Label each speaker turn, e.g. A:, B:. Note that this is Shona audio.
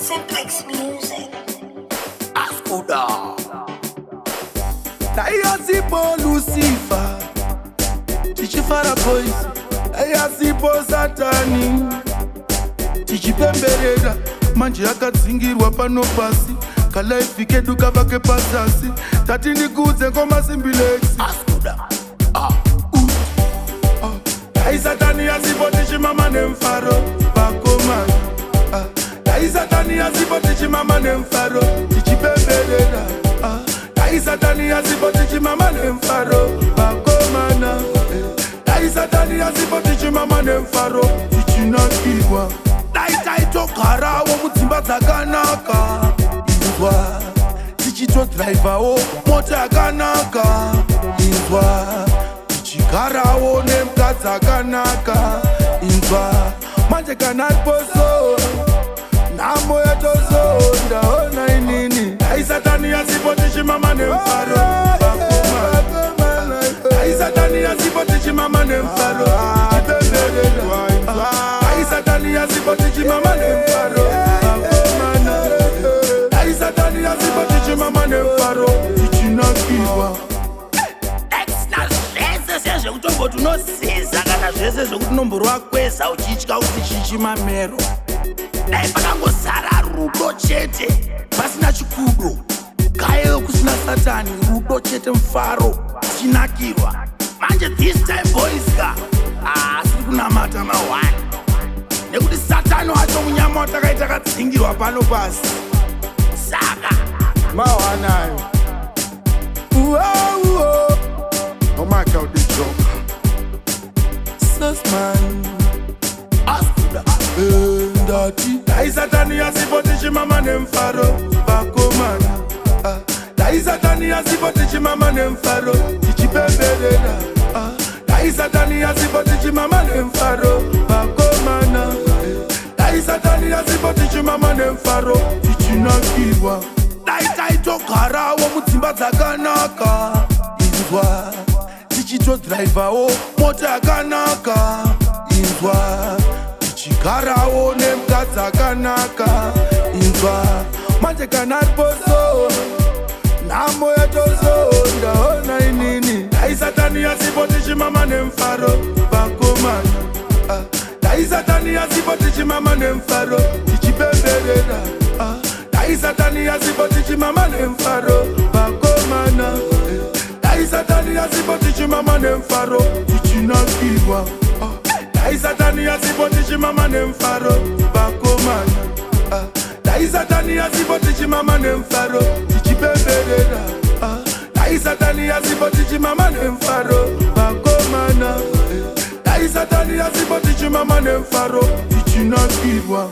A: Cymplex music.
B: Ascuda. Daia zipo Lucifer. Tichifara boys. Daia zipo Satani. Tichipemberera. Manje akadzingirwa pano pasi. Kala ifike duka vake pasasi. Tati ndikuze ngoma Cymplex. Ascuda. Dai Satani azipo tichimama nemfaro. Bakoma. Dai Satani azipo tichimama nemfaro. Tichipemberera. Dai Satani azipo tichimama nemfaro. Bakomana. Dai Satani azipo tichimama nemfaro. Tichinakirwa. Dai taito karawo mudzimba dzakanaka. Inzwa. Tichito driver wo mota yakanaka. Inzwa. Tichigarawo nemka dzakanaka. Inzwa. Manje kana poso. Namo yatozo. Ndaona inini. Dai Satani azipo tichimama nemfaro. Bakomana. Dai Satani azipo tichimama nemfaro. Tichipemberera. Dai Satani azipo tichimama nemfaro. Bakomana. Dai Satani azipo tichimama nemfaro. Tichinakirwa. Zvekuti unosiza kana zvese zvekuti nomborwa kweza uchitya kuti chichimamero. Dai pakangosara rudo chete pasina chikudo. Gayo kusina Satani rudo chete mfaro tichinakirwa. Manje this time boys ka asiri kunamata mawani nekuti Satani wacho munyama watakaita kadzingirwa pano pasi. Saka mawanayo no mark out the joke. Susman Ascuda. Ndati Dai Satani azipo tichimama nemfaro. Bakomana. Dai Satani azipo tichimama nemfaro. Tichipemberera. Dai Satani azipo tichimama nemfaro. Bakomana. Dai Satani azipo tichimama nemfaro. Tichinakirwa. Dai taito karawo mudzimba dzakanaka. Inzwa. Tichito driver wo mota yakanaka. Inzwa. Tichigarawo nemka dzakanaka. Inzwa. Manje kana poso. Namo yatozo. Ndaona inini. Dai Satani azipo tichimama nemfaro. Bakomana. Dai Satani azipo tichimama nemfaro. Tichipemberera. Dai Satani azipo tichimama nemfaro. Bakomana. Dai Satani azipo tichimama nemfaro. Tichinakirwa. Dai Satani azipo tichimama nemfaro. Bakomana. Dai Satani azipo tichimama nemfaro. Tichipemberera. Dai Satani azipo tichimama nemfaro. Bakomana. Dai Satani azipo tichimama nemfaro. Tichinakirwa.